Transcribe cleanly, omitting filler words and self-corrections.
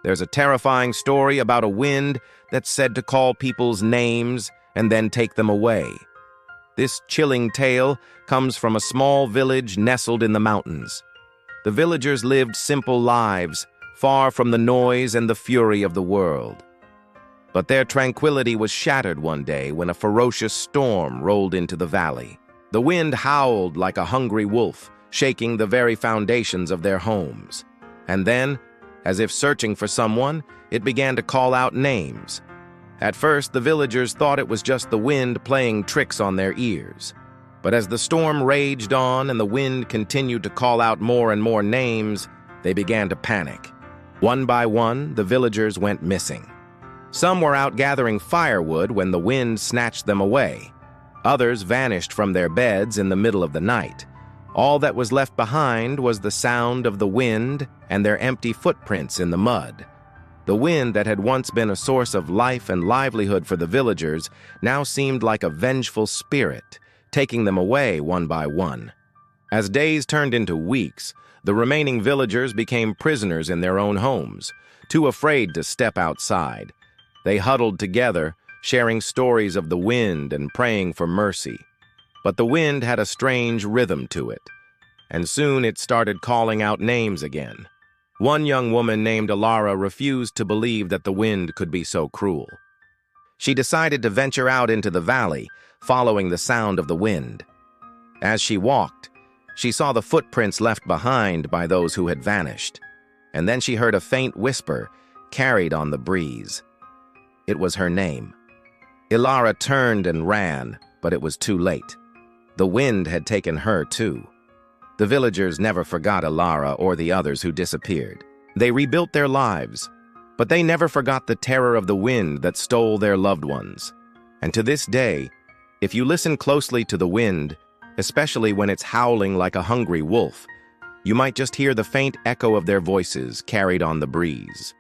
There's a terrifying story about a wind that's said to call people's names and then take them away. This chilling tale comes from a small village nestled in the mountains. The villagers lived simple lives, far from the noise and the fury of the world. But their tranquility was shattered one day when a ferocious storm rolled into the valley. The wind howled like a hungry wolf, shaking the very foundations of their homes. And then, as if searching for someone, it began to call out names. At first, the villagers thought it was just the wind playing tricks on their ears. But as the storm raged on and the wind continued to call out more and more names, they began to panic. One by one, the villagers went missing. Some were out gathering firewood when the wind snatched them away. Others vanished from their beds in the middle of the night. All that was left behind was the sound of the wind and their empty footprints in the mud. The wind that had once been a source of life and livelihood for the villagers now seemed like a vengeful spirit, taking them away one by one. As days turned into weeks, the remaining villagers became prisoners in their own homes, too afraid to step outside. They huddled together, sharing stories of the wind and praying for mercy. But the wind had a strange rhythm to it, and soon it started calling out names again. One young woman named Alara refused to believe that the wind could be so cruel. She decided to venture out into the valley, following the sound of the wind. As she walked, she saw the footprints left behind by those who had vanished, and then she heard a faint whisper carried on the breeze. It was her name. Ilara turned and ran, but it was too late. The wind had taken her too. The villagers never forgot Ilara or the others who disappeared. They rebuilt their lives, but they never forgot the terror of the wind that stole their loved ones. And to this day, if you listen closely to the wind, especially when it's howling like a hungry wolf, you might just hear the faint echo of their voices carried on the breeze.